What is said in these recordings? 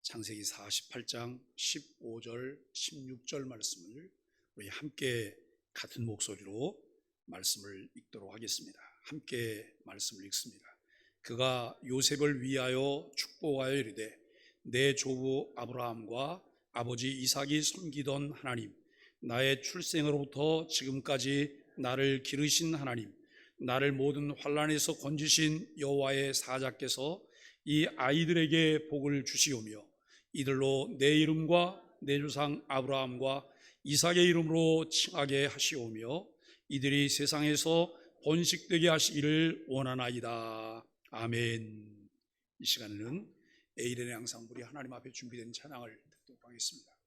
창세기 48장 15절 16절 말씀을 우리 함께 같은 목소리로 말씀을 읽도록 하겠습니다. 함께 말씀을 읽습니다. 그가 요셉을 위하여 축복하여 이르되 내 조부 아브라함과 아버지 이삭이 섬기던 하나님, 나의 출생으로부터 지금까지 나를 기르신 하나님, 나를 모든 환난에서 건지신 여호와의 사자께서 이 아이들에게 복을 주시오며 이들로 내 이름과 내 조상 아브라함과 이삭의 이름으로 칭하게 하시오며 이들이 세상에서 번식되게 하시기를 원하나이다. 아멘. 이 시간에는 에이렌의 양상불이 하나님 앞에 준비된 찬양을 듣도록 하겠습니다.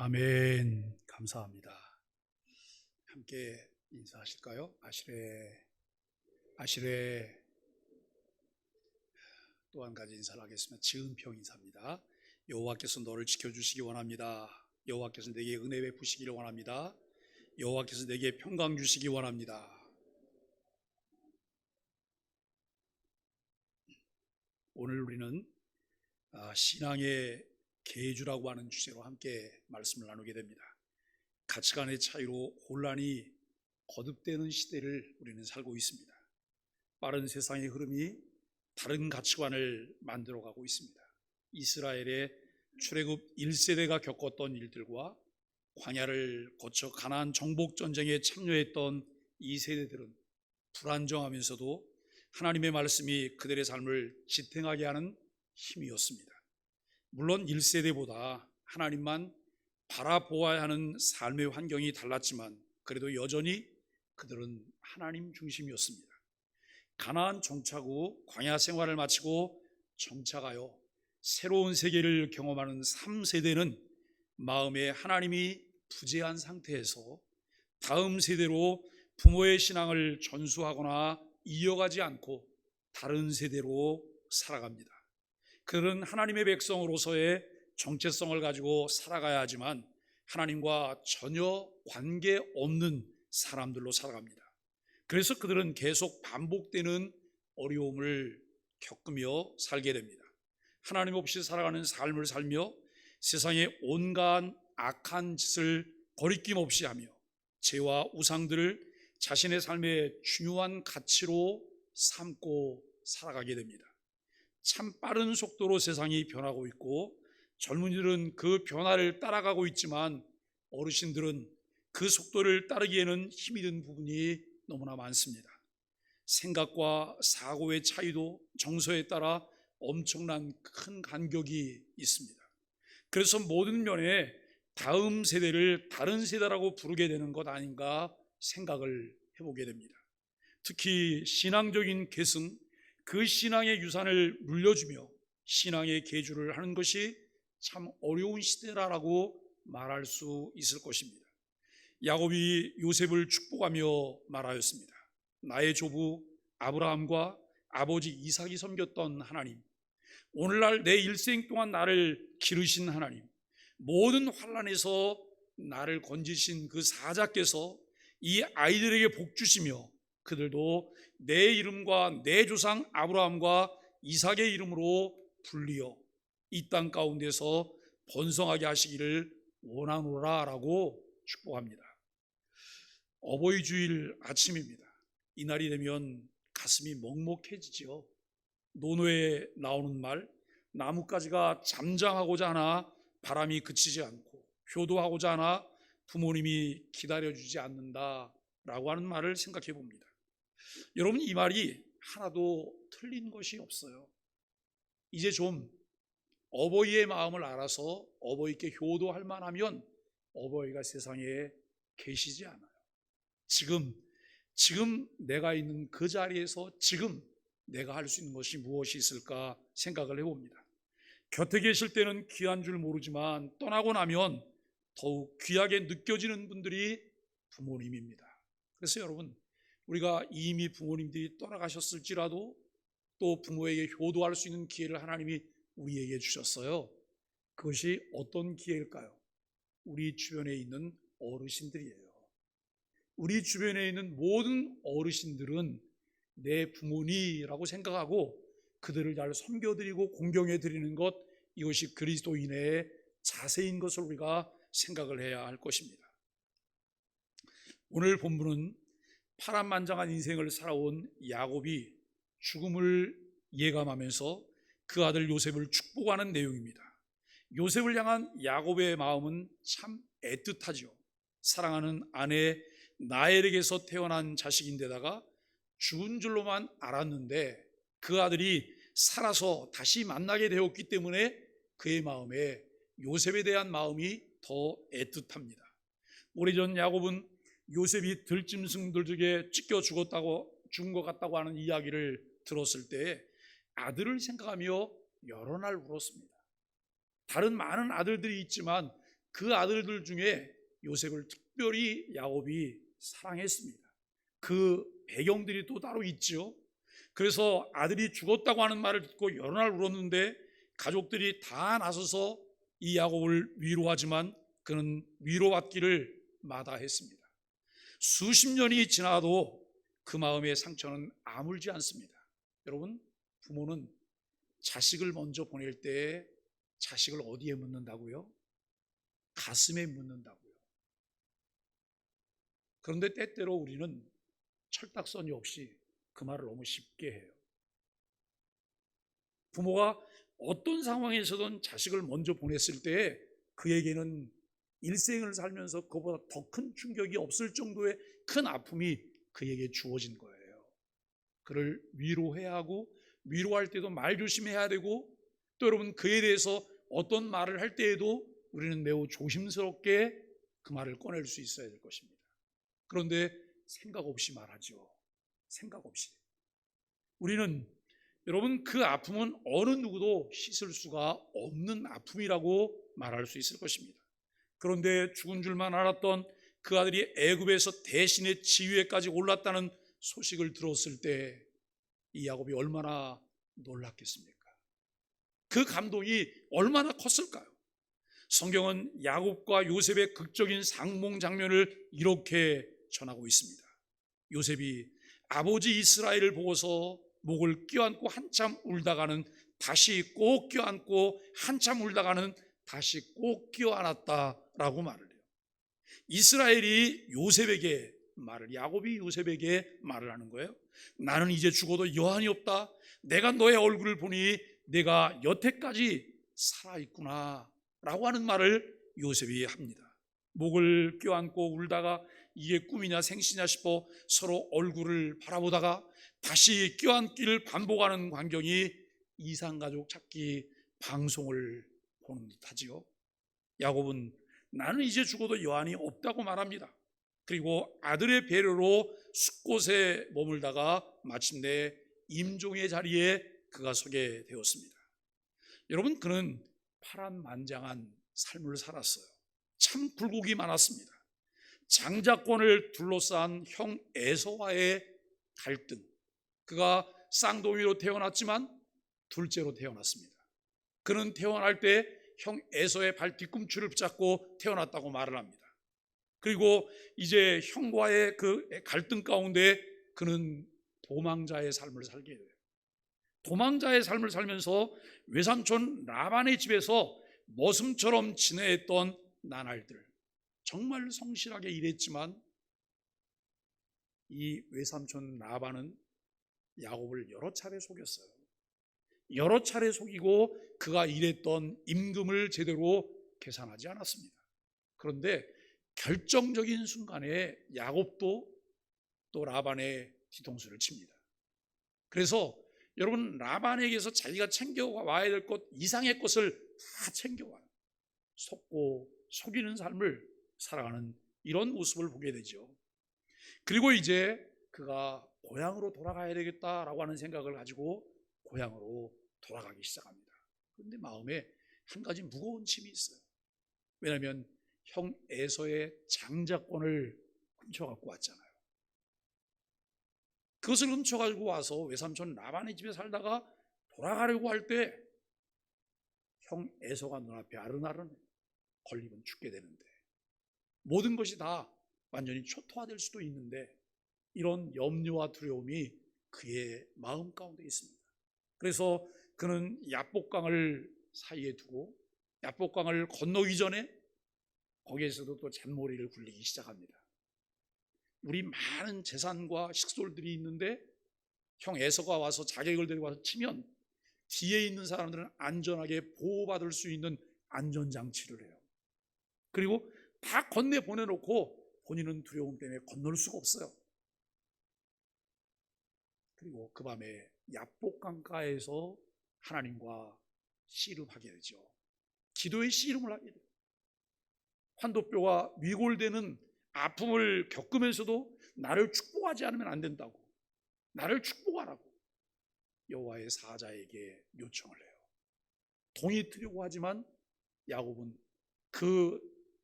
아멘. 감사합니다. 함께 인사하실까요? 아시레 또 한 가지 인사를 하겠습니다. 지은평 인사입니다. 여호와께서 너를 지켜주시기 원합니다. 여호와께서 내게 은혜 베푸시기를 원합니다. 여호와께서 내게 평강 주시기 원합니다. 오늘 우리는 신앙의 계주라고 하는 주제로 함께 말씀을 나누게 됩니다. 가치관의 차이로 혼란이 거듭되는 시대를 우리는 살고 있습니다. 빠른 세상의 흐름이 다른 가치관을 만들어가고 있습니다. 이스라엘의 출애굽 1세대가 겪었던 일들과 광야를 거쳐 가나안 정복 전쟁에 참여했던 2세대들은 불안정하면서도 하나님의 말씀이 그들의 삶을 지탱하게 하는 힘이었습니다. 물론 1세대보다 하나님만 바라보아야 하는 삶의 환경이 달랐지만 그래도 여전히 그들은 하나님 중심이었습니다. 가나안 정착 후 광야 생활을 마치고 정착하여 새로운 세계를 경험하는 3세대는 마음에 하나님이 부재한 상태에서 다음 세대로 부모의 신앙을 전수하거나 이어가지 않고 다른 세대로 살아갑니다. 그들은 하나님의 백성으로서의 정체성을 가지고 살아가야 하지만 하나님과 전혀 관계없는 사람들로 살아갑니다. 그래서 그들은 계속 반복되는 어려움을 겪으며 살게 됩니다. 하나님 없이 살아가는 삶을 살며 세상의 온갖 악한 짓을 거리낌 없이 하며 죄와 우상들을 자신의 삶의 중요한 가치로 삼고 살아가게 됩니다. 참 빠른 속도로 세상이 변하고 있고 젊은이들은 그 변화를 따라가고 있지만 어르신들은 그 속도를 따르기에는 힘이 든 부분이 너무나 많습니다. 생각과 사고의 차이도 정서에 따라 엄청난 큰 간격이 있습니다. 그래서 모든 면에 다음 세대를 다른 세대라고 부르게 되는 것 아닌가 생각을 해보게 됩니다. 특히 신앙적인 계승, 그 신앙의 유산을 물려주며 신앙의 계주를 하는 것이 참 어려운 시대라고 말할 수 있을 것입니다. 야곱이 요셉을 축복하며 말하였습니다. 나의 조부 아브라함과 아버지 이삭이 섬겼던 하나님, 오늘날 내 일생 동안 나를 기르신 하나님, 모든 환난에서 나를 건지신 그 사자께서 이 아이들에게 복 주시며 그들도 내 이름과 내 조상 아브라함과 이삭의 이름으로 불리어 이 땅 가운데서 번성하게 하시기를 원하노라 라고 축복합니다. 어버이 주일 아침입니다. 이날이 되면 가슴이 먹먹해지죠. 논어에 나오는 말, 나뭇가지가 잠잠하고자 하나 바람이 그치지 않고 효도하고자 하나 부모님이 기다려주지 않는다라고 하는 말을 생각해 봅니다. 여러분, 이 말이 하나도 틀린 것이 없어요. 이제 좀 어버이의 마음을 알아서 어버이께 효도할 만하면 어버이가 세상에 계시지 않아요. 지금 내가 있는 그 자리에서 지금 내가 할 수 있는 것이 무엇이 있을까 생각을 해봅니다. 곁에 계실 때는 귀한 줄 모르지만 떠나고 나면 더욱 귀하게 느껴지는 분들이 부모님입니다. 그래서 여러분, 우리가 이미 부모님들이 떠나가셨을지라도 또 부모에게 효도할 수 있는 기회를 하나님이 우리에게 주셨어요. 그것이 어떤 기회일까요? 우리 주변에 있는 어르신들이에요. 우리 주변에 있는 모든 어르신들은 내 부모니라고 생각하고 그들을 잘 섬겨드리고 공경해드리는 것, 이것이 그리스도인의 자세인 것을 우리가 생각을 해야 할 것입니다. 오늘 본문은 파란만장한 인생을 살아온 야곱이 죽음을 예감하면서 그 아들 요셉을 축복하는 내용입니다. 요셉을 향한 야곱의 마음은 참 애틋하죠. 사랑하는 아내 라헬에게서 태어난 자식인데다가 죽은 줄로만 알았는데 그 아들이 살아서 다시 만나게 되었기 때문에 그의 마음에 요셉에 대한 마음이 더 애틋합니다. 오래전 야곱은 요셉이 들짐승들에게 찢겨 죽은 것 같다고 하는 이야기를 들었을 때 아들을 생각하며 여러 날 울었습니다. 다른 많은 아들들이 있지만 그 아들들 중에 요셉을 특별히 야곱이 사랑했습니다. 그 배경들이 또 따로 있죠. 그래서 아들이 죽었다고 하는 말을 듣고 여러 날 울었는데 가족들이 다 나서서 이 야곱을 위로하지만 그는 위로받기를 마다했습니다. 수십 년이 지나도 그 마음의 상처는 아물지 않습니다. 여러분, 부모는 자식을 먼저 보낼 때 자식을 어디에 묻는다고요? 가슴에 묻는다고요. 그런데 때때로 우리는 철딱서니 없이 그 말을 너무 쉽게 해요. 부모가 어떤 상황에서든 자식을 먼저 보냈을 때 그에게는 일생을 살면서 그보다 더 큰 충격이 없을 정도의 큰 아픔이 그에게 주어진 거예요. 그를 위로해야 하고 위로할 때도 말 조심해야 되고 또 여러분 그에 대해서 어떤 말을 할 때에도 우리는 매우 조심스럽게 그 말을 꺼낼 수 있어야 될 것입니다. 그런데 생각 없이 말하죠. 생각 없이. 우리는 여러분 그 아픔은 어느 누구도 씻을 수가 없는 아픔이라고 말할 수 있을 것입니다. 그런데 죽은 줄만 알았던 그 아들이 애굽에서 대신의 지위에까지 올랐다는 소식을 들었을 때 이 야곱이 얼마나 놀랐겠습니까? 그 감동이 얼마나 컸을까요? 성경은 야곱과 요셉의 극적인 상봉 장면을 이렇게 전하고 있습니다. 요셉이 아버지 이스라엘을 보고서 목을 껴안고 한참 울다가는 다시 꼭 껴안고 한참 울다가는 다시 꼭 껴안았다라고 말을 해요. 이스라엘이 요셉에게 야곱이 요셉에게 말을 하는 거예요. 나는 이제 죽어도 여한이 없다. 내가 너의 얼굴을 보니 내가 여태까지 살아있구나 라고 하는 말을 요셉이 합니다. 목을 껴안고 울다가 이게 꿈이냐 생시냐 싶어 서로 얼굴을 바라보다가 다시 껴안기를 반복하는 광경이 이상가족 찾기 방송을 보는 듯하지요. 야곱은 나는 이제 죽어도 여한이 없다고 말합니다. 그리고 아들의 배려로 숫곳에 머물다가 마침내 임종의 자리에 그가 서게 되었습니다. 여러분, 그는 파란만장한 삶을 살았어요. 참 굴곡이 많았습니다. 장자권을 둘러싼 형 에서와의 갈등. 그가 쌍둥이로 태어났지만 둘째로 태어났습니다. 그는 태어날 때 형 에서의 발 뒤꿈치를 붙잡고 태어났다고 말을 합니다. 그리고 이제 형과의 그 갈등 가운데 그는 도망자의 삶을 살게 돼요. 도망자의 삶을 살면서 외삼촌 라반의 집에서 머슴처럼 지내했던 나날들, 정말 성실하게 일했지만 이 외삼촌 라반은 야곱을 여러 차례 속였어요. 여러 차례 속이고 그가 일했던 임금을 제대로 계산하지 않았습니다. 그런데 결정적인 순간에 야곱도 또 라반의 뒤통수를 칩니다. 그래서 여러분 라반에게서 자기가 챙겨와야 될 것 이상의 것을 다 챙겨와요. 속고 속이는 삶을 살아가는 이런 모습을 보게 되죠. 그리고 이제 그가 고향으로 돌아가야 되겠다라고 하는 생각을 가지고 고향으로 돌아가기 시작합니다. 그런데 마음에 한 가지 무거운 짐이 있어요. 왜냐하면 형 에서의 장자권을 훔쳐갖고 왔잖아요. 그것을 훔쳐가지고 와서 외삼촌 라반의 집에 살다가 돌아가려고 할 때 형 에서가 눈앞에 아른아른 걸리면 죽게 되는데 모든 것이 다 완전히 초토화될 수도 있는데 이런 염려와 두려움이 그의 마음 가운데 있습니다. 그래서 그는 야복강을 사이에 두고 야복강을 건너기 전에 거기에서도 또 잔머리를 굴리기 시작합니다. 우리 많은 재산과 식솔들이 있는데 형 에서가 와서 자객을 데리고 와서 치면 뒤에 있는 사람들은 안전하게 보호받을 수 있는 안전장치를 해요. 그리고 다 건네 보내놓고 본인은 두려움 때문에 건널 수가 없어요. 그리고 그 밤에 야복강가에서 하나님과 씨름하게 되죠. 기도의 씨름을 하게 돼요. 환도뼈가 위골되는 아픔을 겪으면서도 나를 축복하지 않으면 안 된다고, 나를 축복하라고 여호와의 사자에게 요청을 해요. 동의하려고 하지만 야곱은 그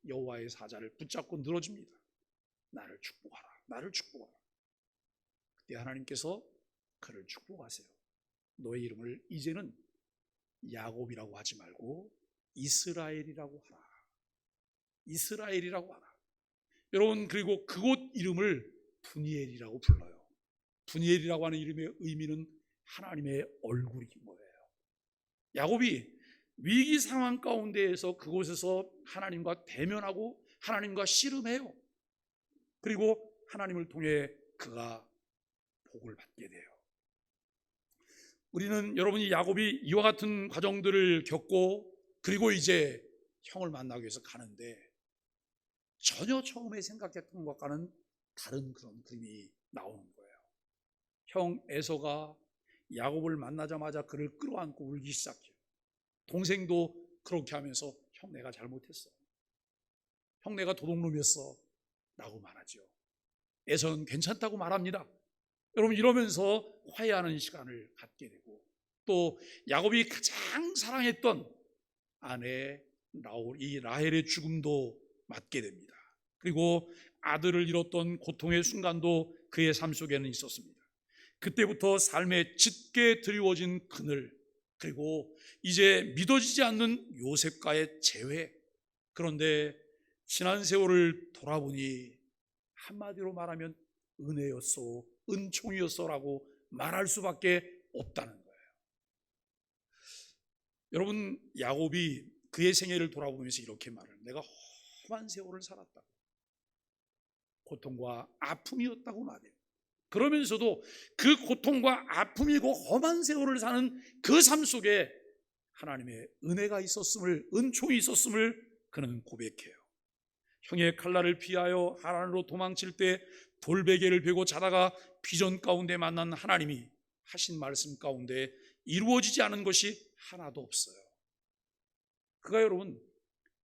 여호와의 사자를 붙잡고 늘어집니다. 나를 축복하라, 나를 축복하라. 그때 하나님께서 그를 축복하세요. 너의 이름을 이제는 야곱이라고 하지 말고 이스라엘이라고 하라. 이스라엘이라고 하라. 여러분, 그리고 그곳 이름을 분이엘이라고 불러요. 분이엘이라고 하는 이름의 의미는 하나님의 얼굴이 뭐예요? 야곱이 위기 상황 가운데에서 그곳에서 하나님과 대면하고 하나님과 씨름해요. 그리고 하나님을 통해 그가 복을 받게 돼요. 우리는 여러분이 야곱이 이와 같은 과정들을 겪고 그리고 이제 형을 만나기 위해서 가는데 전혀 처음에 생각했던 것과는 다른 그런 그림이 나오는 거예요. 형 에서가 야곱을 만나자마자 그를 끌어안고 울기 시작해요. 동생도 그렇게 하면서 형 내가 잘못했어, 형 내가 도둑놈이었어 라고 말하죠. 에서는 괜찮다고 말합니다. 여러분, 이러면서 화해하는 시간을 갖게 되고 또 야곱이 가장 사랑했던 아내 이 라헬의 죽음도 맞게 됩니다. 그리고 아들을 잃었던 고통의 순간도 그의 삶 속에는 있었습니다. 그때부터 삶에 짙게 드리워진 그늘, 그리고 이제 믿어지지 않는 요셉과의 재회. 그런데 지난 세월을 돌아보니 한마디로 말하면 은혜였소, 은총이었소라고 말할 수밖에 없다는 거예요. 여러분, 야곱이 그의 생애를 돌아보면서 이렇게 말을, 내가 험한 세월을 살았다, 고통과 아픔이었다고 말해요. 그러면서도 그 고통과 아픔이고 험한 세월을 사는 그 삶 속에 하나님의 은혜가 있었음을, 은총이 있었음을 그는 고백해요. 형의 칼날을 피하여 하란으로 도망칠 때 돌베개를 베고 자다가 비전 가운데 만난 하나님이 하신 말씀 가운데 이루어지지 않은 것이 하나도 없어요. 그가 여러분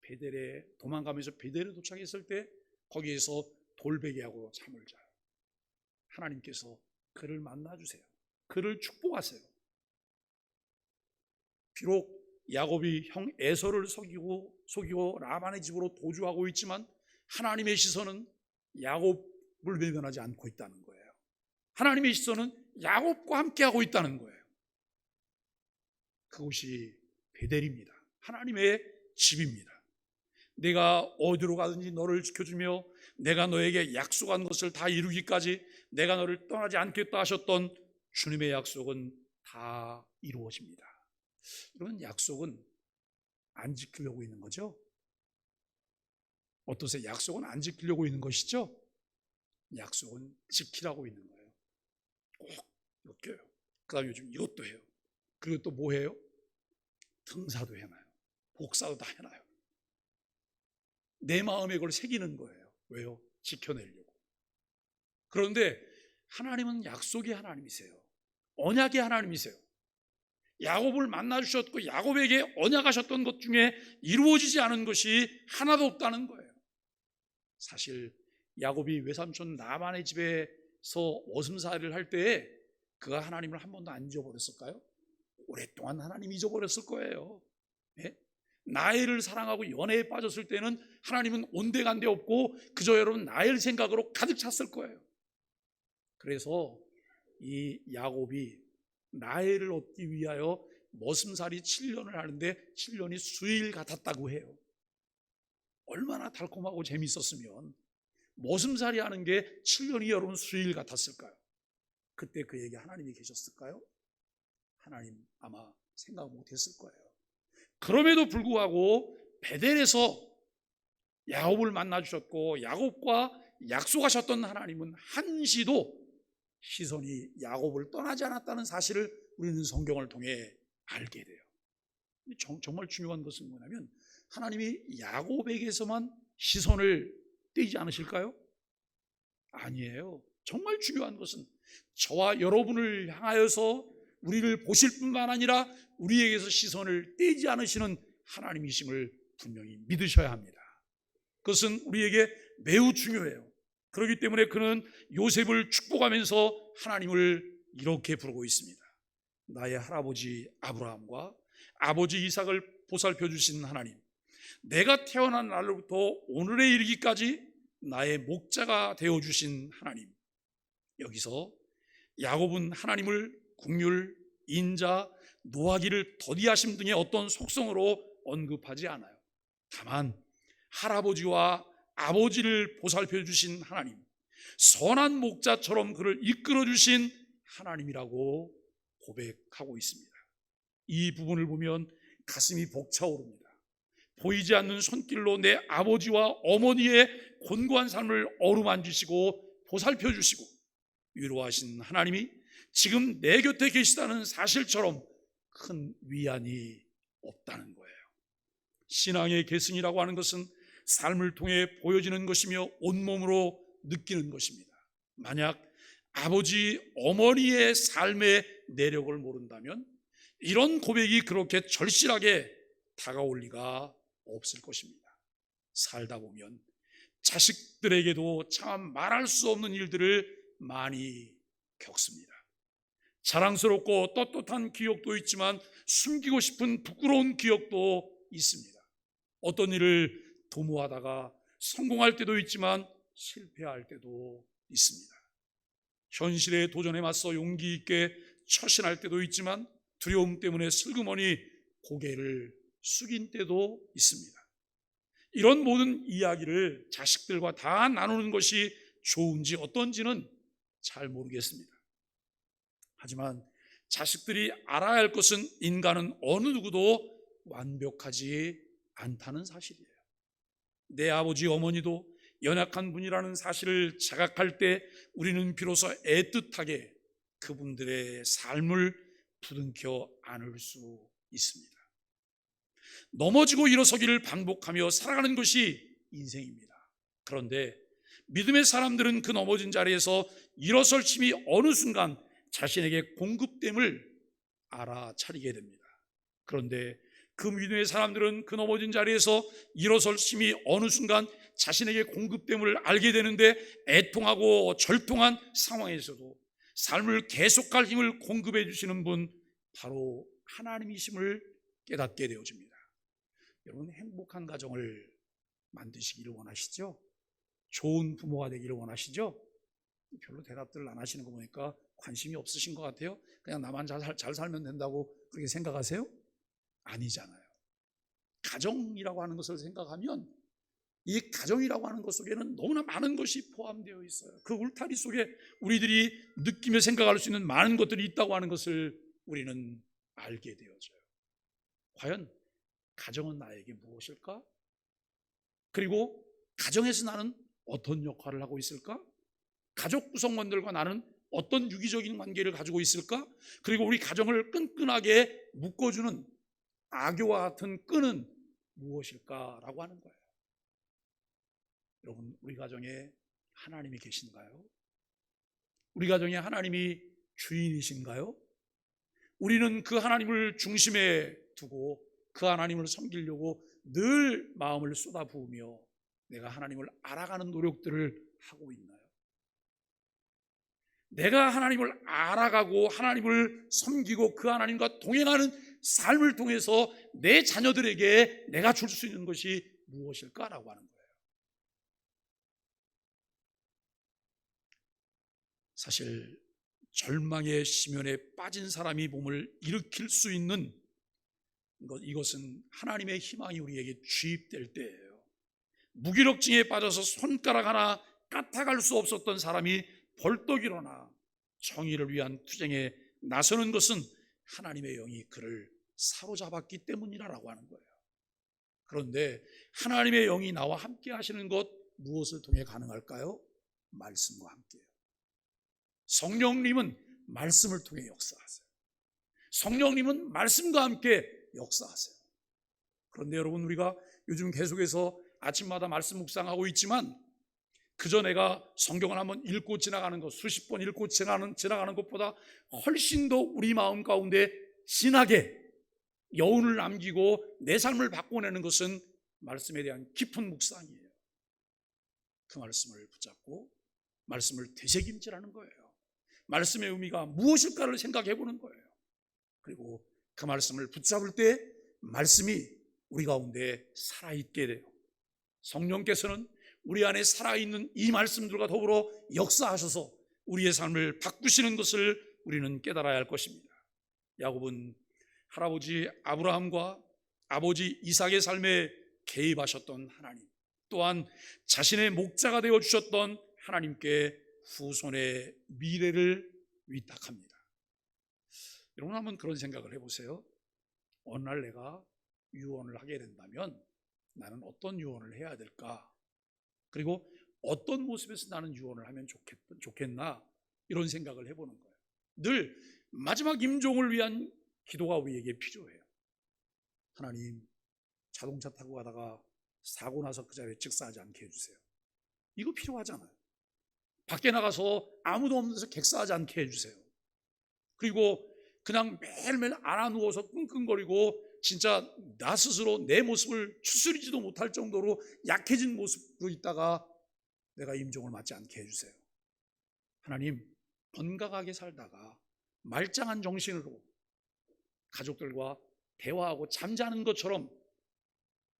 베델에 도망가면서 베델에 도착했을 때 거기에서 돌베개하고 잠을 자요. 하나님께서 그를 만나주세요. 그를 축복하세요. 비록 야곱이 형 에서를 속이고 라반의 집으로 도주하고 있지만 하나님의 시선은 야곱을 외면하지 않고 있다는 거예요. 하나님의 시선은 야곱과 함께하고 있다는 거예요. 그곳이 베델입니다. 하나님의 집입니다. 내가 어디로 가든지 너를 지켜주며 내가 너에게 약속한 것을 다 이루기까지 내가 너를 떠나지 않겠다 하셨던 주님의 약속은 다 이루어집니다. 이런 약속은 안 지키려고 있는 거죠? 어떠세요? 약속은 안 지키려고 있는 것이죠? 약속은 지키라고 있는 거예요. 꼭 이렇게 해요. 그 다음에 요즘 이것도 해요. 그리고 또 뭐 해요? 등사도 해놔요. 복사도 다 해놔요. 내 마음에 그걸 새기는 거예요. 왜요? 지켜내려고. 그런데 하나님은 약속의 하나님이세요. 언약의 하나님이세요. 야곱을 만나주셨고 야곱에게 언약하셨던 것 중에 이루어지지 않은 것이 하나도 없다는 거예요. 사실 야곱이 외삼촌 라반의 집에서 머슴살이를 할 때에 그가 하나님을 한 번도 안 잊어버렸을까요? 오랫동안 하나님 잊어버렸을 거예요. 예? 나엘을 사랑하고 연애에 빠졌을 때는 하나님은 온데간데 없고 그저 여러분 나엘 생각으로 가득 찼을 거예요. 그래서 이 야곱이 나엘을 얻기 위하여 머슴살이 7년을 하는데 7년이 수일 같았다고 해요. 얼마나 달콤하고 재밌었으면 머슴살이 하는 게 7년이 여러분 수일 같았을까요? 그때 그에게 하나님이 계셨을까요? 하나님 아마 생각 못했을 거예요. 그럼에도 불구하고 베델에서 야곱을 만나주셨고 야곱과 약속하셨던 하나님은 한시도 시선이 야곱을 떠나지 않았다는 사실을 우리는 성경을 통해 알게 돼요. 정말 중요한 것은 뭐냐면 하나님이 야곱에게서만 시선을 떼지 않으실까요? 아니에요. 정말 중요한 것은 저와 여러분을 향하여서 우리를 보실 뿐만 아니라 우리에게서 시선을 떼지 않으시는 하나님이심을 분명히 믿으셔야 합니다. 그것은 우리에게 매우 중요해요. 그렇기 때문에 그는 요셉을 축복하면서 하나님을 이렇게 부르고 있습니다. 나의 할아버지 아브라함과 아버지 이삭을 보살펴 주신 하나님, 내가 태어난 날로부터 오늘에 이르기까지 나의 목자가 되어주신 하나님. 여기서 야곱은 하나님을 긍휼, 인자, 노하기를 더디하심 등의 어떤 속성으로 언급하지 않아요. 다만 할아버지와 아버지를 보살펴 주신 하나님, 선한 목자처럼 그를 이끌어 주신 하나님이라고 고백하고 있습니다. 이 부분을 보면 가슴이 벅차오릅니다. 보이지 않는 손길로 내 아버지와 어머니의 곤고한 삶을 어루만지시고 보살펴 주시고 위로하신 하나님이 지금 내 곁에 계시다는 사실처럼 큰 위안이 없다는 거예요. 신앙의 계승이라고 하는 것은 삶을 통해 보여지는 것이며 온몸으로 느끼는 것입니다. 만약 아버지, 어머니의 삶의 내력을 모른다면 이런 고백이 그렇게 절실하게 다가올 리가 없을 것입니다. 살다 보면 자식들에게도 참 말할 수 없는 일들을 많이 겪습니다. 자랑스럽고 떳떳한 기억도 있지만 숨기고 싶은 부끄러운 기억도 있습니다. 어떤 일을 도모하다가 성공할 때도 있지만 실패할 때도 있습니다. 현실의 도전에 맞서 용기 있게 처신할 때도 있지만 두려움 때문에 슬그머니 고개를 숙인 때도 있습니다. 이런 모든 이야기를 자식들과 다 나누는 것이 좋은지 어떤지는 잘 모르겠습니다. 하지만 자식들이 알아야 할 것은 인간은 어느 누구도 완벽하지 않다는 사실이에요. 내 아버지 어머니도 연약한 분이라는 사실을 자각할 때 우리는 비로소 애틋하게 그분들의 삶을 부둥켜 안을 수 있습니다. 넘어지고 일어서기를 반복하며 살아가는 것이 인생입니다. 그런데 믿음의 사람들은 그 넘어진 자리에서 일어설 힘이 어느 순간 자신에게 공급됨을 알아차리게 됩니다. 그런데 그 믿음의 사람들은 그 넘어진 자리에서 일어설 힘이 어느 순간 자신에게 공급됨을 알게 되는데 애통하고 절통한 상황에서도 삶을 계속할 힘을 공급해 주시는 분, 바로 하나님이심을 깨닫게 되어집니다. 여러분, 행복한 가정을 만드시기를 원하시죠? 좋은 부모가 되기를 원하시죠? 별로 대답들을 안 하시는 거 보니까 관심이 없으신 것 같아요. 그냥 나만 잘 살면 된다고 그렇게 생각하세요? 아니잖아요. 가정이라고 하는 것을 생각하면 이 가정이라고 하는 것 속에는 너무나 많은 것이 포함되어 있어요. 그 울타리 속에 우리들이 느끼며 생각할 수 있는 많은 것들이 있다고 하는 것을 우리는 알게 되어져요. 과연 가정은 나에게 무엇일까? 그리고 가정에서 나는 어떤 역할을 하고 있을까? 가족 구성원들과 나는 어떤 유기적인 관계를 가지고 있을까? 그리고 우리 가정을 끈끈하게 묶어주는 악교와 같은 끈은 무엇일까라고 하는 거예요. 여러분, 우리 가정에 하나님이 계신가요? 우리 가정에 하나님이 주인이신가요? 우리는 그 하나님을 중심에 두고 그 하나님을 섬기려고 늘 마음을 쏟아부으며 내가 하나님을 알아가는 노력들을 하고 있나요? 내가 하나님을 알아가고 하나님을 섬기고 그 하나님과 동행하는 삶을 통해서 내 자녀들에게 내가 줄 수 있는 것이 무엇일까라고 하는 거예요. 사실 절망의 심연에 빠진 사람이 몸을 일으킬 수 있는 이것은 하나님의 희망이 우리에게 주입될 때예요. 무기력증에 빠져서 손가락 하나 까딱할 수 없었던 사람이 벌떡 일어나 정의를 위한 투쟁에 나서는 것은 하나님의 영이 그를 사로잡았기 때문이라고 하는 거예요. 그런데 하나님의 영이 나와 함께 하시는 것 무엇을 통해 가능할까요? 말씀과 함께요. 성령님은 말씀을 통해 역사하세요. 성령님은 말씀과 함께 역사하세요. 그런데 여러분, 우리가 요즘 계속해서 아침마다 말씀 묵상하고 있지만 그저 내가 성경을 한번 읽고 지나가는 것, 수십 번 읽고 지나가는 것보다 훨씬 더 우리 마음 가운데 진하게 여운을 남기고 내 삶을 바꿔내는 것은 말씀에 대한 깊은 묵상이에요. 그 말씀을 붙잡고 말씀을 되새김질하는 거예요. 말씀의 의미가 무엇일까를 생각해 보는 거예요. 그리고 그 말씀을 붙잡을 때 말씀이 우리 가운데 살아있게 돼요. 성령께서는 우리 안에 살아있는 이 말씀들과 더불어 역사하셔서 우리의 삶을 바꾸시는 것을 우리는 깨달아야 할 것입니다. 야곱은 할아버지 아브라함과 아버지 이삭의 삶에 개입하셨던 하나님, 또한 자신의 목자가 되어주셨던 하나님께 후손의 미래를 위탁합니다. 여러분 한번 그런 생각을 해보세요. 어느 날 내가 유언을 하게 된다면 나는 어떤 유언을 해야 될까? 그리고 어떤 모습에서 나는 유언을 하면 좋겠나? 이런 생각을 해보는 거예요. 늘 마지막 임종을 위한 기도가 우리에게 필요해요. 하나님, 자동차 타고 가다가 사고 나서 그 자리에 즉사하지 않게 해주세요. 이거 필요하잖아요. 밖에 나가서 아무도 없는 데서 객사하지 않게 해주세요. 그리고 그냥 매일매일 안아누워서 끙끙거리고 진짜 나 스스로 내 모습을 추스리지도 못할 정도로 약해진 모습으로 있다가 내가 임종을 맞지 않게 해주세요. 하나님, 건강하게 살다가 말짱한 정신으로 가족들과 대화하고 잠자는 것처럼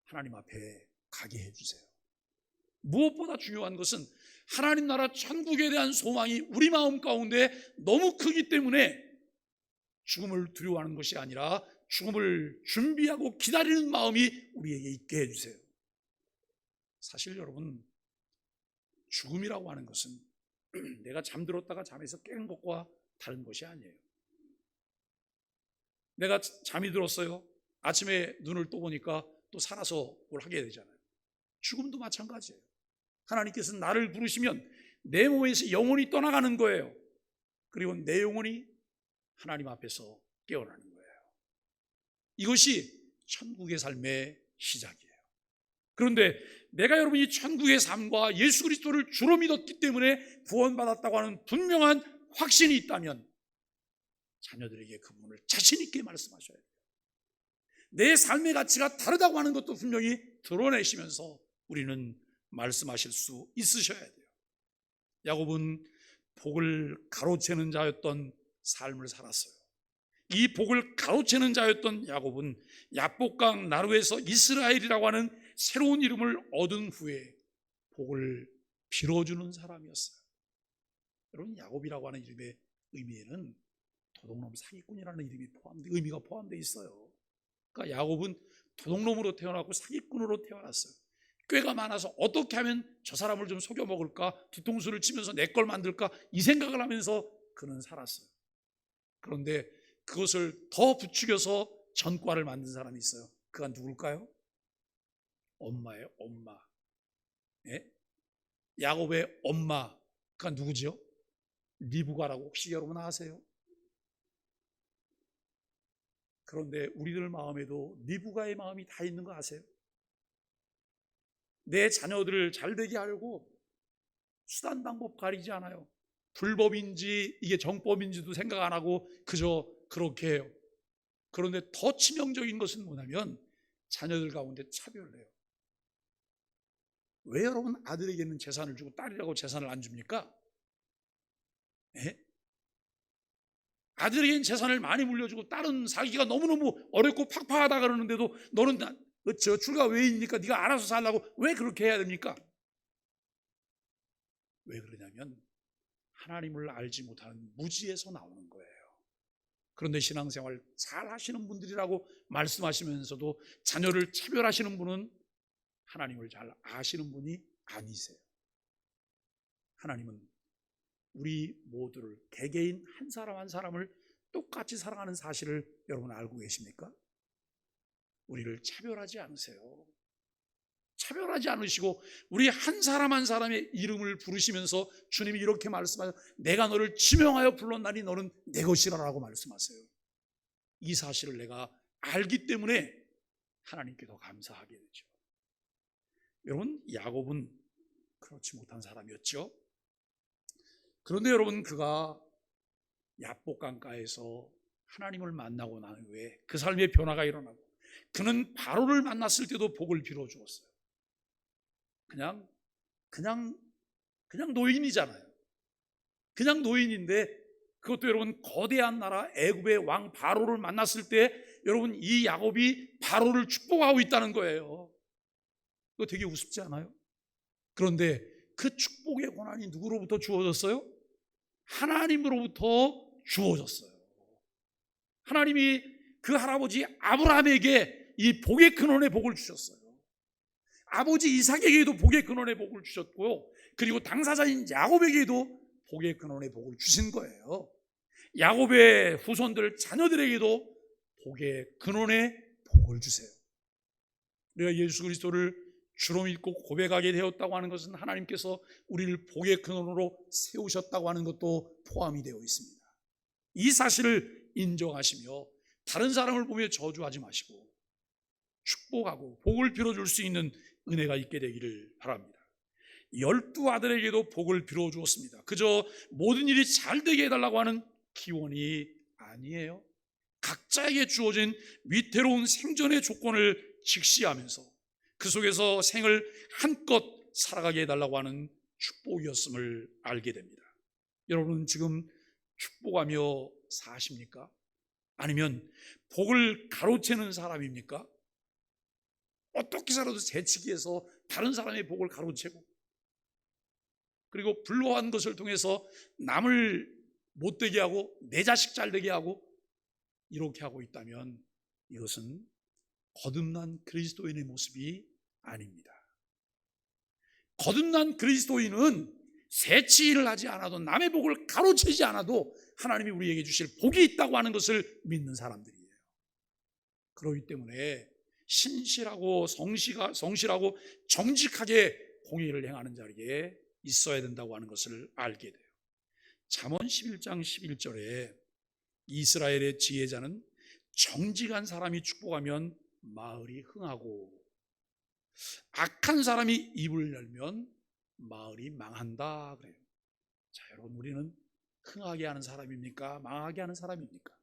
하나님 앞에 가게 해주세요. 무엇보다 중요한 것은 하나님 나라 천국에 대한 소망이 우리 마음 가운데 너무 크기 때문에 죽음을 두려워하는 것이 아니라 죽음을 준비하고 기다리는 마음이 우리에게 있게 해주세요. 사실 여러분, 죽음이라고 하는 것은 내가 잠들었다가 잠에서 깨는 것과 다른 것이 아니에요. 내가 잠이 들었어요. 아침에 눈을 떠보니까 또 살아서 뭘 하게 되잖아요. 죽음도 마찬가지예요. 하나님께서는 나를 부르시면 내 몸에서 영혼이 떠나가는 거예요. 그리고 내 영혼이 하나님 앞에서 깨어나는 거예요. 이것이 천국의 삶의 시작이에요. 그런데 내가 여러분 이 천국의 삶과 예수 그리스도를 주로 믿었기 때문에 구원받았다고 하는 분명한 확신이 있다면 자녀들에게 그 부분을 자신 있게 말씀하셔야 돼요. 내 삶의 가치가 다르다고 하는 것도 분명히 드러내시면서 우리는 말씀하실 수 있으셔야 돼요. 야곱은 복을 가로채는 자였던 삶을 살았어요. 이 복을 가로채는 자였던 야곱은 야복강 나루에서 이스라엘이라고 하는 새로운 이름을 얻은 후에 복을 빌어주는 사람이었어요. 여러분, 야곱이라고 하는 이름의 의미에는 도둑놈 사기꾼이라는 의미가 포함되어 있어요. 그러니까 야곱은 도둑놈으로 태어났고 사기꾼으로 태어났어요. 꾀가 많아서 어떻게 하면 저 사람을 좀 속여 먹을까, 뒤통수를 치면서 내 걸 만들까, 이 생각을 하면서 그는 살았어요. 그런데 그것을 더 부추겨서 전과를 만든 사람이 있어요. 그가 누굴까요? 엄마예요. 엄마. 예? 야곱의 엄마, 그가 누구지요? 리브가라고 혹시 여러분 아세요? 그런데 우리들 마음에도 리브가의 마음이 다 있는 거 아세요? 내 자녀들을 잘 되게 하려고 수단 방법 가리지 않아요. 불법인지 이게 정법인지도 생각 안 하고 그저 그렇게 해요. 그런데 더 치명적인 것은 뭐냐면 자녀들 가운데 차별을 해요. 왜 여러분 아들에게는 재산을 주고 딸이라고 재산을 안 줍니까? 예? 아들에게는 재산을 많이 물려주고 딸은 살기가 너무너무 어렵고 팍팍하다 그러는데도 너는 저 출가 외인이니까 네가 알아서 살라고 왜 그렇게 해야 됩니까? 왜 그러냐면 하나님을 알지 못하는 무지에서 나오는 거예요. 그런데 신앙생활 잘 하시는 분들이라고 말씀하시면서도 자녀를 차별하시는 분은 하나님을 잘 아시는 분이 아니세요. 하나님은 우리 모두를 개개인 한 사람 한 사람을 똑같이 사랑하는 사실을 여러분 알고 계십니까? 우리를 차별하지 않으세요. 차별하지 않으시고 우리 한 사람 한 사람의 이름을 부르시면서 주님이 이렇게 말씀하세요. 내가 너를 지명하여 불렀나니 너는 내 것이라고 말씀하세요. 이 사실을 내가 알기 때문에 하나님께 더 감사하게 되죠. 여러분, 야곱은 그렇지 못한 사람이었죠. 그런데 여러분, 그가 야복강가에서 하나님을 만나고 난 후에 그 삶의 변화가 일어나고 그는 바로를 만났을 때도 복을 빌어 주었어요. 그냥 노인이잖아요. 그냥 노인인데 그것도 여러분 거대한 나라 애굽의 왕 바로를 만났을 때 여러분 이 야곱이 바로를 축복하고 있다는 거예요. 이거 되게 우습지 않아요? 그런데 그 축복의 권한이 누구로부터 주어졌어요? 하나님으로부터 주어졌어요. 하나님이 그 할아버지 아브라함에게 이 복의 근원의 복을 주셨어요. 아버지 이삭에게도 복의 근원의 복을 주셨고요, 그리고 당사자인 야곱에게도 복의 근원의 복을 주신 거예요. 야곱의 후손들 자녀들에게도 복의 근원의 복을 주세요. 우리가 예수 그리스도를 주로 믿고 고백하게 되었다고 하는 것은 하나님께서 우리를 복의 근원으로 세우셨다고 하는 것도 포함이 되어 있습니다. 이 사실을 인정하시며 다른 사람을 보며 저주하지 마시고 축복하고 복을 빌어줄 수 있는 은혜가 있게 되기를 바랍니다. 12 아들에게도 복을 빌어주었습니다. 그저 모든 일이 잘 되게 해달라고 하는 기원이 아니에요. 각자에게 주어진 위태로운 생존의 조건을 직시하면서 그 속에서 생을 한껏 살아가게 해달라고 하는 축복이었음을 알게 됩니다. 여러분은 지금 축복하며 사십니까? 아니면 복을 가로채는 사람입니까? 어떻게 살아도 재치기해서 다른 사람의 복을 가로채고, 그리고 불로한 것을 통해서 남을 못되게 하고 내 자식 잘되게 하고 이렇게 하고 있다면 이것은 거듭난 그리스도인의 모습이 아닙니다. 거듭난 그리스도인은 재치일을 하지 않아도, 남의 복을 가로채지 않아도 하나님이 우리에게 주실 복이 있다고 하는 것을 믿는 사람들이에요. 그렇기 때문에 신실하고 성실하고 정직하게 공의를 행하는 자리에 있어야 된다고 하는 것을 알게 돼요. 잠언 11장 11절에 이스라엘의 지혜자는 정직한 사람이 축복하면 마을이 흥하고 악한 사람이 입을 열면 마을이 망한다 그래요. 자, 여러분, 우리는 흥하게 하는 사람입니까? 망하게 하는 사람입니까?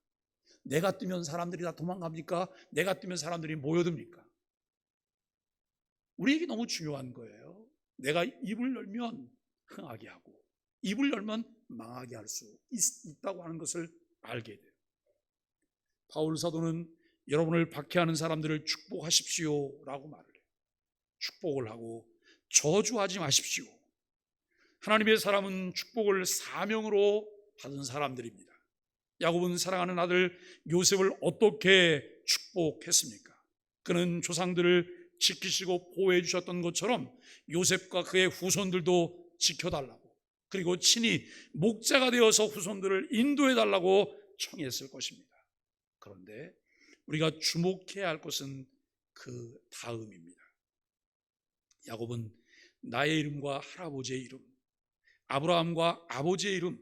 내가 뜨면 사람들이 다 도망갑니까? 내가 뜨면 사람들이 모여듭니까? 우리에게 너무 중요한 거예요. 내가 입을 열면 흥하게 하고 입을 열면 망하게 할 수 있다고 하는 것을 알게 돼요. 바울 사도는 여러분을 박해하는 사람들을 축복하십시오 라고 말을 해요. 축복을 하고 저주하지 마십시오. 하나님의 사람은 축복을 사명으로 받은 사람들입니다. 야곱은 사랑하는 아들 요셉을 어떻게 축복했습니까? 그는 조상들을 지키시고 보호해 주셨던 것처럼 요셉과 그의 후손들도 지켜달라고, 그리고 친히 목자가 되어서 후손들을 인도해 달라고 청했을 것입니다. 그런데 우리가 주목해야 할 것은 그 다음입니다. 야곱은 나의 이름과 할아버지의 이름, 아브라함과 아버지의 이름,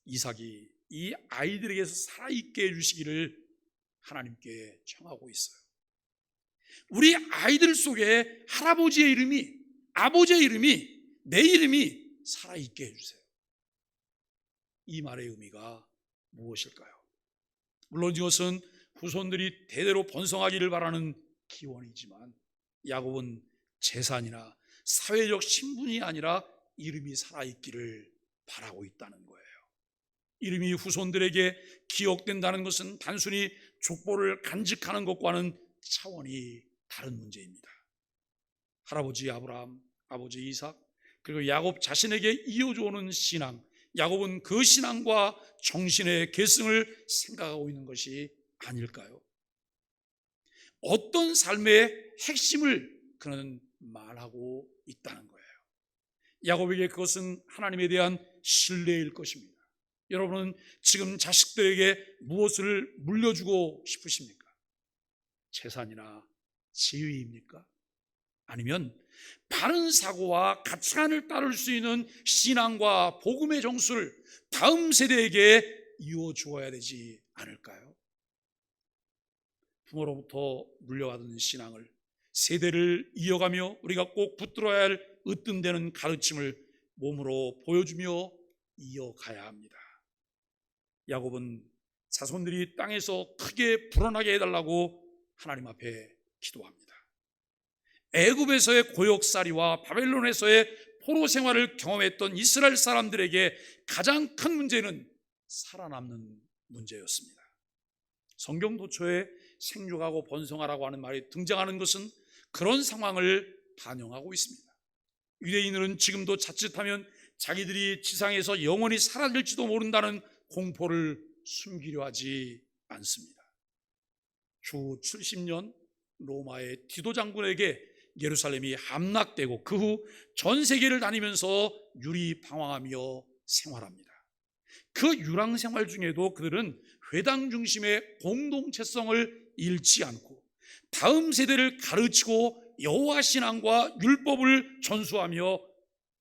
이삭이 이 아이들에게서 살아있게 해주시기를 하나님께 청하고 있어요. 우리 아이들 속에 할아버지의 이름이, 아버지의 이름이, 내 이름이 살아있게 해주세요. 이 말의 의미가 무엇일까요? 물론 이것은 후손들이 대대로 번성하기를 바라는 기원이지만 야곱은 재산이나 사회적 신분이 아니라 이름이 살아있기를 바라고 있다는 거예요. 이름이 후손들에게 기억된다는 것은 단순히 족보를 간직하는 것과는 차원이 다른 문제입니다. 할아버지 아브라함, 아버지 이삭, 그리고 야곱 자신에게 이어져 오는 신앙, 야곱은 그 신앙과 정신의 계승을 생각하고 있는 것이 아닐까요? 어떤 삶의 핵심을 그는 말하고 있다는 거예요. 야곱에게 그것은 하나님에 대한 신뢰일 것입니다. 여러분은 지금 자식들에게 무엇을 물려주고 싶으십니까? 재산이나 지위입니까? 아니면 바른 사고와 가치관을 따를 수 있는 신앙과 복음의 정수를 다음 세대에게 이어 주어야 되지 않을까요? 부모로부터 물려받은 신앙을 세대를 이어가며 우리가 꼭 붙들어야 할 으뜸되는 가르침을 몸으로 보여주며 이어가야 합니다. 야곱은 자손들이 땅에서 크게 불어나게 해달라고 하나님 앞에 기도합니다. 애굽에서의 고역살이와 바벨론에서의 포로 생활을 경험했던 이스라엘 사람들에게 가장 큰 문제는 살아남는 문제였습니다. 성경 도처에 생육하고 번성하라고 하는 말이 등장하는 것은 그런 상황을 반영하고 있습니다. 유대인들은 지금도 자칫하면 자기들이 지상에서 영원히 사라질지도 모른다는 공포를 숨기려 하지 않습니다. 주 70년 로마의 디도 장군에게 예루살렘이 함락되고 그 후 전 세계를 다니면서 유리방황하며 생활합니다. 그 유랑 생활 중에도 그들은 회당 중심의 공동체성을 잃지 않고 다음 세대를 가르치고 여호와 신앙과 율법을 전수하며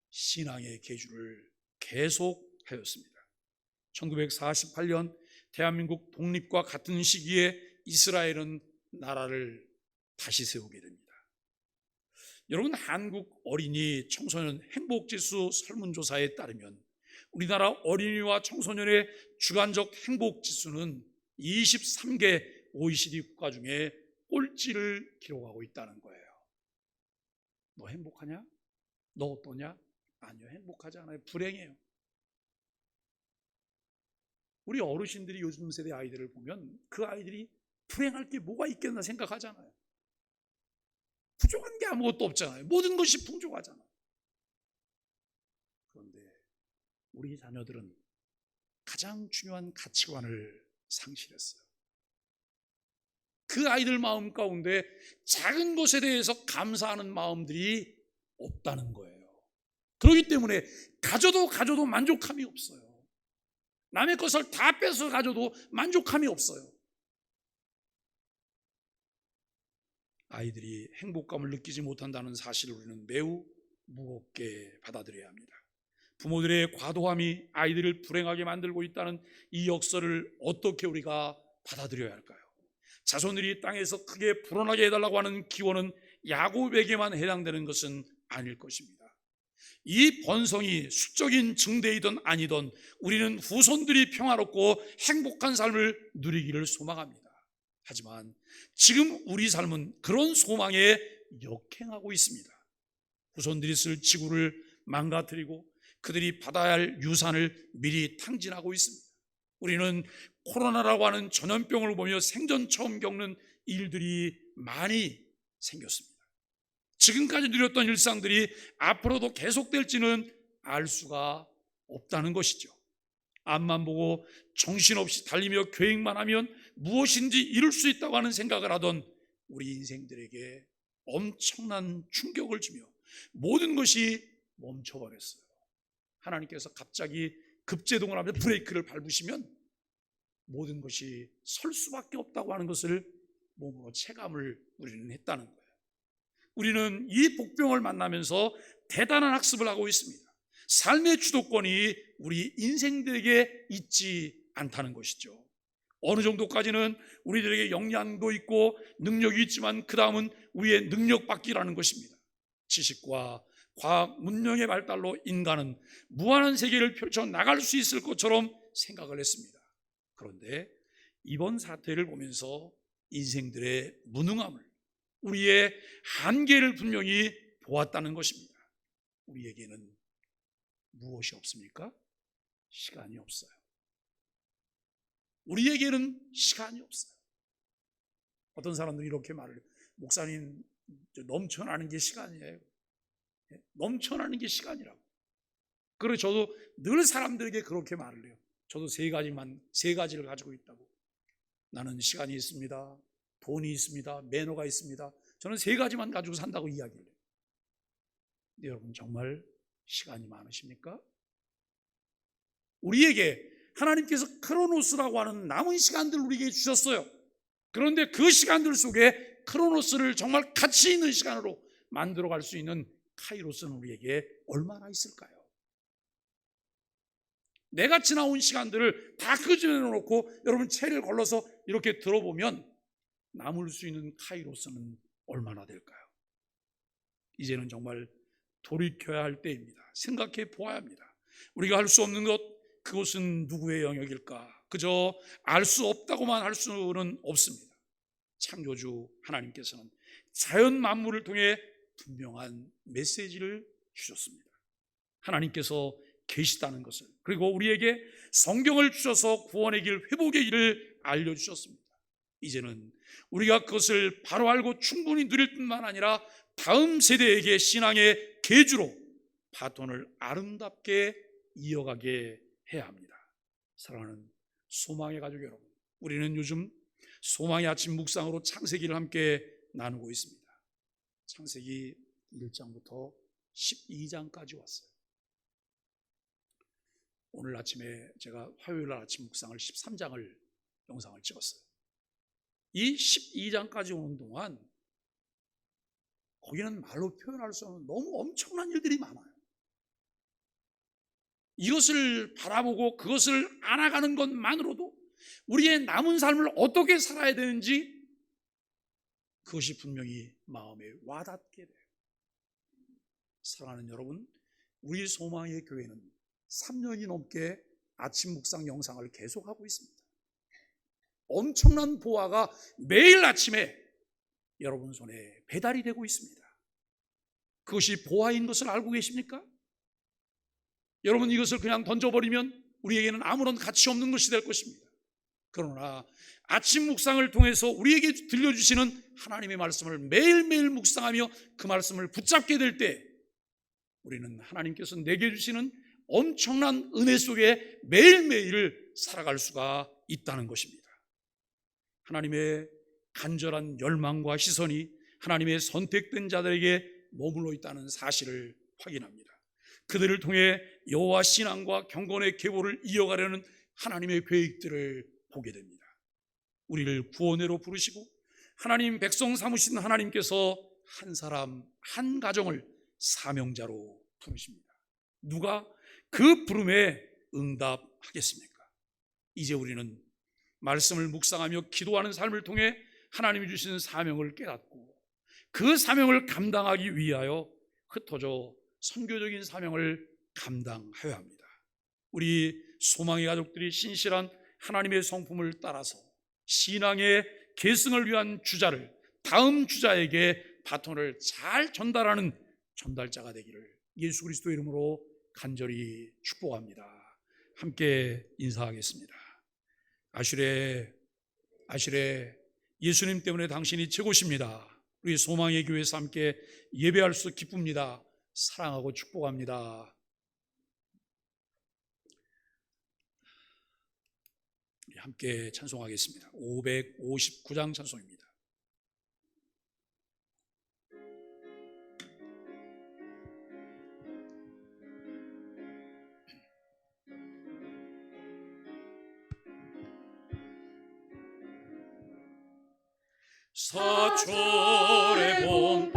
신앙의 계주를 계속하였습니다. 1948년 대한민국 독립과 같은 시기에 이스라엘은 나라를 다시 세우게 됩니다. 여러분, 한국 어린이 청소년 행복지수 설문조사에 따르면 우리나라 어린이와 청소년의 주관적 행복지수는 23개 OECD 국가 중에 꼴찌를 기록하고 있다는 거예요. 너 행복하냐? 너 어떠냐? 아니요, 행복하지 않아요. 불행해요. 우리 어르신들이 요즘 세대 아이들을 보면 그 아이들이 불행할 게 뭐가 있겠나 생각하잖아요. 부족한 게 아무것도 없잖아요. 모든 것이 풍족하잖아요. 그런데 우리 자녀들은 가장 중요한 가치관을 상실했어요. 그 아이들 마음 가운데 작은 것에 대해서 감사하는 마음들이 없다는 거예요. 그렇기 때문에 가져도 만족함이 없어요. 남의 것을 다 뺏어 가져도 만족함이 없어요. 아이들이 행복감을 느끼지 못한다는 사실을 우리는 매우 무겁게 받아들여야 합니다. 부모들의 과도함이 아이들을 불행하게 만들고 있다는 이 역설을 어떻게 우리가 받아들여야 할까요? 자손들이 땅에서 크게 불어나게 해달라고 하는 기원은 야곱에게만 해당되는 것은 아닐 것입니다. 이 번성이 수적인 증대이든 아니든 우리는 후손들이 평화롭고 행복한 삶을 누리기를 소망합니다. 하지만 지금 우리 삶은 그런 소망에 역행하고 있습니다. 후손들이 쓸 지구를 망가뜨리고 그들이 받아야 할 유산을 미리 탕진하고 있습니다. 우리는 코로나라고 하는 전염병을 보며 생전 처음 겪는 일들이 많이 생겼습니다. 지금까지 누렸던 일상들이 앞으로도 계속될지는 알 수가 없다는 것이죠. 앞만 보고 정신없이 달리며 계획만 하면 무엇인지 이룰 수 있다고 하는 생각을 하던 우리 인생들에게 엄청난 충격을 주며 모든 것이 멈춰버렸어요. 하나님께서 갑자기 급제동을 하며 브레이크를 밟으시면 모든 것이 설 수밖에 없다고 하는 것을 몸으로 체감을 우리는 했다는 거예요. 우리는 이 복병을 만나면서 대단한 학습을 하고 있습니다. 삶의 주도권이 우리 인생들에게 있지 않다는 것이죠. 어느 정도까지는 우리들에게 역량도 있고 능력이 있지만 그 다음은 우리의 능력받기라는 것입니다. 지식과 과학, 문명의 발달로 인간은 무한한 세계를 펼쳐나갈 수 있을 것처럼 생각을 했습니다. 그런데 이번 사태를 보면서 인생들의 무능함을, 우리의 한계를 분명히 보았다는 것입니다. 우리에게는 무엇이 없습니까? 시간이 없어요. 우리에게는 시간이 없어요. 어떤 사람들이 이렇게 말을 해요. 목사님, 넘쳐나는 게 시간이에요. 넘쳐나는 게 시간이라고. 그래서 저도 늘 사람들에게 그렇게 말을 해요. 저도 세 가지를 가지고 있다고. 나는 시간이 있습니다. 돈이 있습니다. 매너가 있습니다. 저는 세 가지만 가지고 산다고 이야기를 해요. 근데 여러분, 정말 시간이 많으십니까? 우리에게 하나님께서 크로노스라고 하는 남은 시간들 우리에게 주셨어요. 그런데 그 시간들 속에 크로노스를 정말 가치 있는 시간으로 만들어갈 수 있는 카이로스는 우리에게 얼마나 있을까요? 내가 지나온 시간들을 다 끄집어 놓고 여러분 채를 걸러서 이렇게 들어보면 남을 수 있는 카이로스는 얼마나 될까요? 이제는 정말 돌이켜야 할 때입니다. 생각해 보아야 합니다. 우리가 할 수 없는 것, 그것은 누구의 영역일까? 그저 알 수 없다고만 할 수는 없습니다. 창조주 하나님께서는 자연 만물을 통해 분명한 메시지를 주셨습니다. 하나님께서 계시다는 것을, 그리고 우리에게 성경을 주셔서 구원의 길, 회복의 길을 알려주셨습니다. 이제는 우리가 그것을 바로 알고 충분히 누릴 뿐만 아니라 다음 세대에게 신앙의 계주로 바톤을 아름답게 이어가게 해야 합니다. 사랑하는 소망의 가족 여러분, 우리는 요즘 소망의 아침 묵상으로 창세기를 함께 나누고 있습니다. 창세기 1장부터 12장까지 왔어요. 오늘 아침에 제가 화요일 아침 묵상을 13장을 영상을 찍었어요. 이 12장까지 오는 동안 거기는 말로 표현할 수 없는 너무 엄청난 일들이 많아요. 이것을 바라보고 그것을 알아가는 것만으로도 우리의 남은 삶을 어떻게 살아야 되는지 그것이 분명히 마음에 와닿게 돼요. 사랑하는 여러분, 우리 소망의 교회는 3년이 넘게 아침 묵상 영상을 계속하고 있습니다. 엄청난 보화가 매일 아침에 여러분 손에 배달이 되고 있습니다. 그것이 보화인 것을 알고 계십니까? 여러분, 이것을 그냥 던져버리면 우리에게는 아무런 가치 없는 것이 될 것입니다. 그러나 아침 묵상을 통해서 우리에게 들려주시는 하나님의 말씀을 매일매일 묵상하며 그 말씀을 붙잡게 될 때 우리는 하나님께서 내게 주시는 엄청난 은혜 속에 매일매일을 살아갈 수가 있다는 것입니다. 하나님의 간절한 열망과 시선이 하나님의 선택된 자들에게 머물러 있다는 사실을 확인합니다. 그들을 통해 여호와 신앙과 경건의 계보를 이어가려는 하나님의 계획들을 보게 됩니다. 우리를 구원회로 부르시고 하나님 백성 삼으신 하나님께서 한 사람 한 가정을 사명자로 부르십니다. 누가 그 부름에 응답하겠습니까? 이제 우리는 말씀을 묵상하며 기도하는 삶을 통해 하나님이 주신 사명을 깨닫고 그 사명을 감당하기 위하여 흩어져 선교적인 사명을 감당해야 합니다. 우리 소망의 가족들이 신실한 하나님의 성품을 따라서 신앙의 계승을 위한 주자를 다음 주자에게 바톤을 잘 전달하는 전달자가 되기를 예수 그리스도의 이름으로 간절히 축복합니다. 함께 인사하겠습니다. 아슈레 예수님 때문에 당신이 최고십니다. 우리 소망의 교회에서 함께 예배할 수 기쁩니다. 사랑하고 축복합니다. 함께 찬송하겠습니다. 559장 찬송입니다. 사철의 봄